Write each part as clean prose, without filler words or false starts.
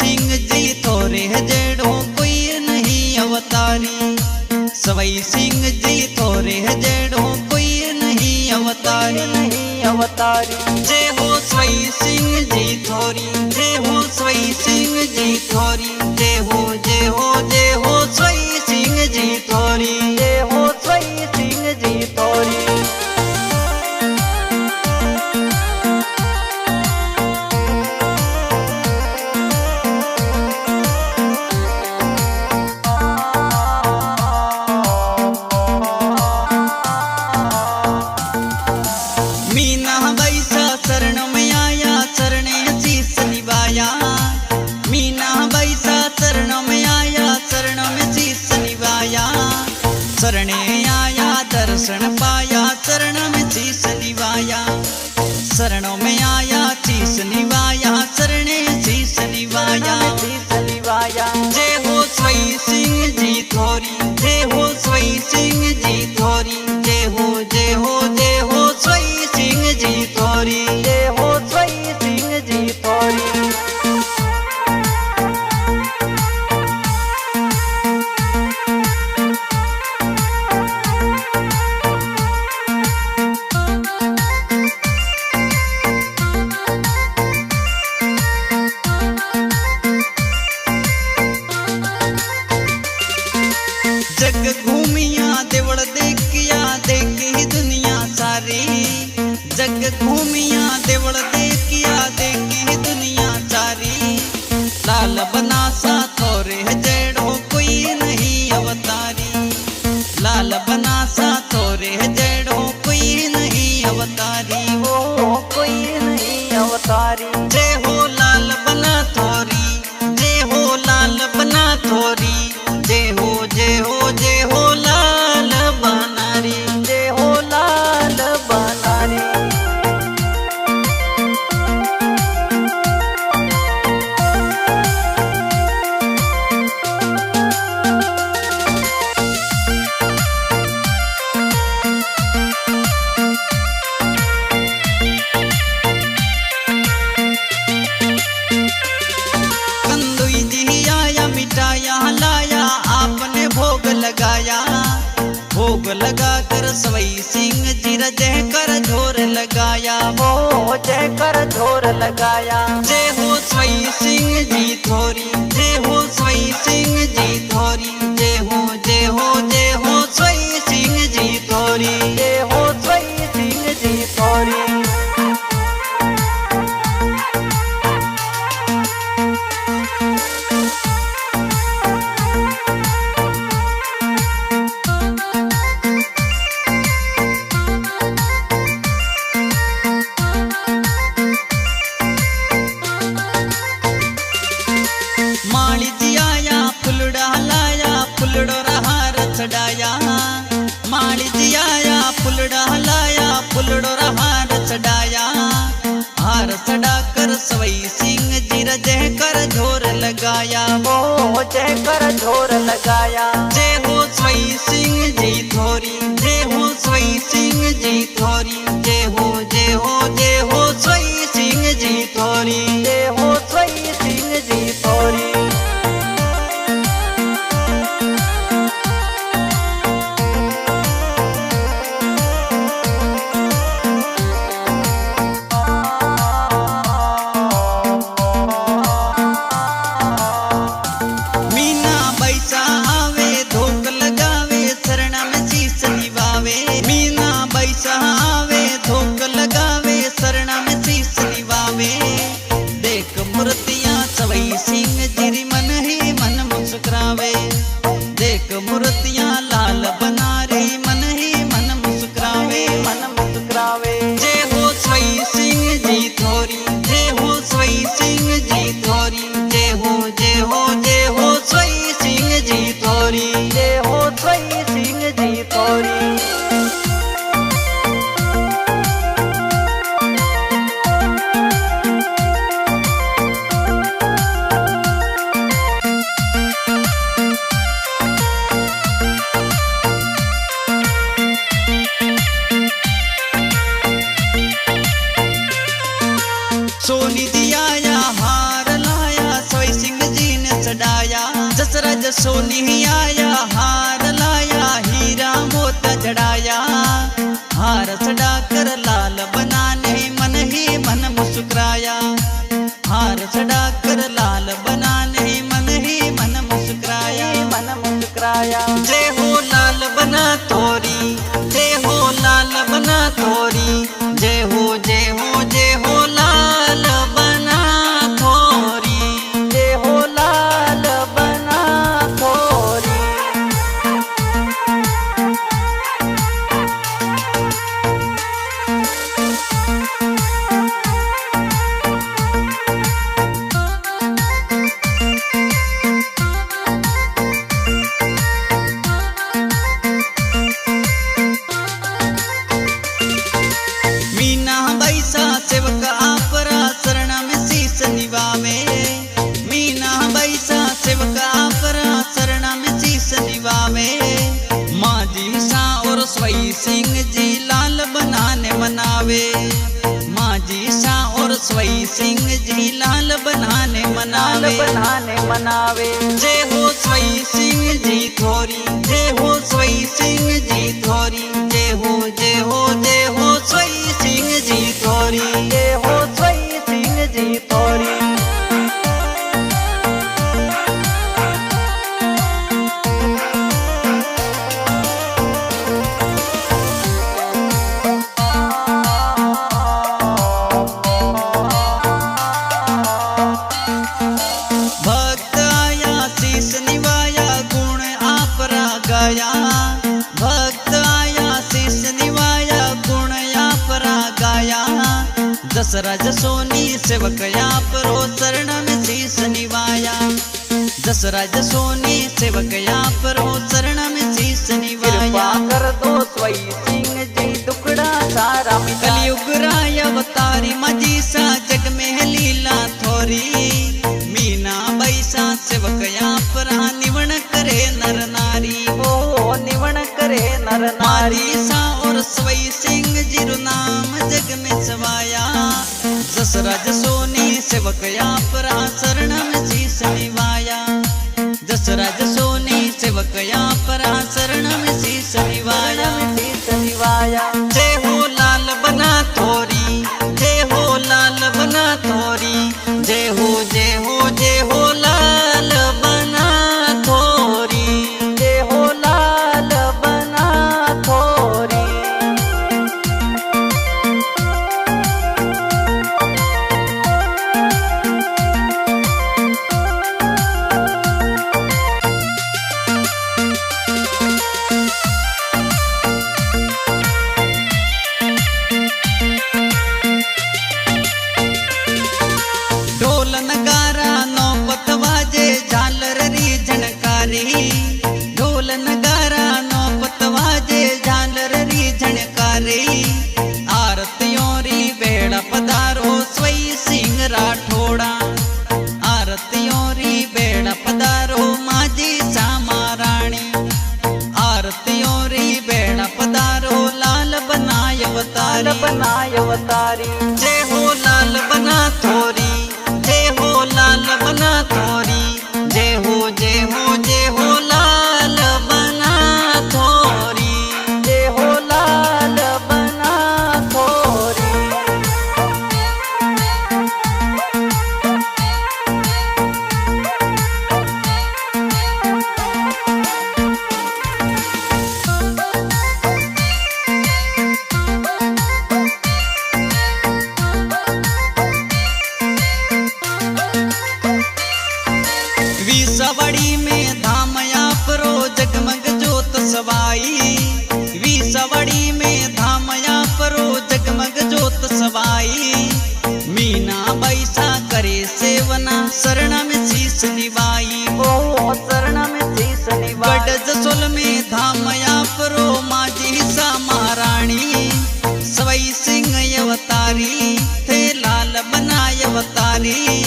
सिंह जी थोरे जेड़ो कोई नहीं अवतारी। सवई सिंह जी थोरे जेड़ो कोई नहीं अवतारी। जय हो सवई सिंह जी थोरी, जय हो सवई सिंह जी थोरी, जय हो जय हो जय हो सवई सिंह जी थोरी, जय हो सवई सिंह जी थोरी। मीना बैसा शरण में आया, शरणे शीस निभाया। मीना बैसा शरण में आया, शरण में शीस निभाया। शरणे आया दर्शन पाया, शरण में शीस निभाया। शरणों में आया शीस निभाया, शरणे शीस निभाया। जय हो सवई सिंह जी थोरी, जय हो सवई सिंह जी थोरी, जय हो जय हो जय हो सवई सिंह जी थोरी, जय हो सवई सिंह जी थोरी। जग घूमिया देवड़ देखिया, देखी दुनिया सारी। जग घूमिया देवड़ देखिया, देखी दुनिया सारी। लाल बनासा थोरे जेड़ो कोई नहीं अवतारी। लाल बनासा थोरे जेड़ो कोई नहीं अवतारी। ओ कोई नहीं अवतारी। जय हो लाल बना थोरी, जय हो लाल बना थोरी, जय हो जय हो जय हो लाल बनारी, जय हो लाल बनारी। कंदुई जी आया मिटाया लाया, आपने भोग लगाया। भोग लगा कर सवई सिंह जी जय कर झोर लगाया। ओ जय कर झोर लगाया। जय हो सवई सिंह जी थोरी, जय हो सवई सिंह जी थोरी, जय हो जय हो जय हो सवई सिंह जी थोरी, जय हो सवई सिंह जी थोरी। माली जी आया फुलड़ा लाया, फुलड़ो हार चढ़ाया। माली जी आया फुलड़ा लाया, फुलड़ो हार चढ़ाया। हार चढ़ा कर सवई सिंह जी जय कर झोर लगाया। ओ जय कर झोर लगाया। जय हो सवई सिंह जी थोरी, जय हो सवई सिंह जी थोरी, जय हो जय हो जय हो सवई सिंह जी थोरी, जय हो सवई सिंह जी थोरी। मीना बैसा आवे धोक लगावे, शरण में शीस निभावे। मीना बैसा आवे धोक लगावे, शरण में शीस निभावे। देख मूर्तियां सवई सिंह जी मन ही मन मुस्कुरावे। देख मूर्तियां लाल बनारी, मन ही मन मुस्कुरावे, मन मुस्कुरावे। जय हो सवई सिंह जी थोरी, जय हो सवई सिंह जी थोरी, जय हो जय हो जय हो सवई सिंह जी थोरी, जय हो सवई सिंह जी थोरी। सोनी आया हार लाया हीरा मोता जड़ाया हार चढ़ा कर लाल बनाने मन ही मन मुस्कुराया हार चढ़ा कर लाल बनाने मन ही मन मुस्कुराया जय हो लाल बना तोरी जय हो लाल बना तोरी जय हो जय हो जय हो लाल बना थोरी जय हो लाल बना थोरी। मीना बैसा सेवक आपरा शरण में शीस निभावे मीना बैसा सेवक आपरा शरण में शीस निभावे माझी सा और स्वई सिंह जी लाल बनाने मनावे माझी सा और स्वई सिंह जी लाल बनाने मनावे जय हो स्वई सिंह जी थोरी जय हो स्वई सिंह जी थोरी जय हो जय हो जय हो स्वई सिंह जी थोरी जय हो स्वई सिंह जी थोरी। भक्त आया शीस निभाया गुण आपरा गाया भक्त आया शीस निभाया गुण आपरा गाया दशरथ सोनी सेवक आपरो शरण में शीस निभाया दशरथ सोनी सेवक आपरो शरण में शीस निभाया कर दो स्वई सिंह जी दुखड़ा सारा कलयुग राय अवतारी मजी सा जग में लीला थोरी मीना बैसा सेवक आपरा निवण करे नर नारी ओ निवण करे नर नारी नारी सा और स्वई सिंह जिरु नाम जग में सवाया दशरथ सोनी सेवक आपरा शरण में शीस निभाया दशरथ सोनी सेवक आपरा शरण में शीस निभाया जय हो लाल बना थोरी जय हो लाल बना थोरी जय हो जय हो जय हो लाल बना थोरी जय हो लाल बना थोरी। ढोल नगारा नौबत बाजे झालर री झणकारी ढोल नगारा नौबत बाजे झालर री झणकारी आरतियों री बेड़ा पधारो स्वई सिंह राठोड़ा आरतियों री बेड़ा पधारो माझी श्यामा रानी आरतियों री बेड़ा पधारो लाल बनाय अवतारी जय हो लाल बना थोरी जय हो लाल बना थोरी जय हो जय हो जय हो लाल बना थोरी जय हो लाल बना थोरी। विसवड़ी में धाम आपरो जगमग जोत सवाई विसवड़ी में धाम आपरो जगमग जोत सवाई मीना बैसा करे सेवना शरण में शीस निभाई ओ शरण में शीस निभाई गढ़ जसोल में धाम आपरो माझी सा महारानी स्वई सिंह अवतारी थे लाल बनाय अवतारी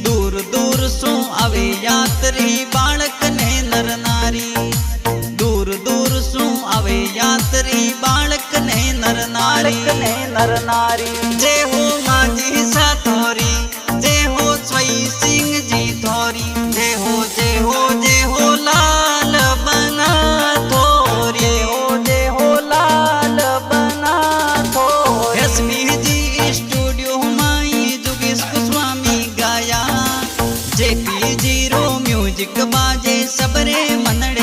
दूर दूर सो अवे यात्री बालक ने नर नारी दूर दूर सो अवे यात्री बालक ने नर नारी जय हो माझी सा थोरी जय हो स्वई सिंह जी थोरी जय हो जय हो जय हो जीरो म्यूजिक बाजे सबरे मनड़े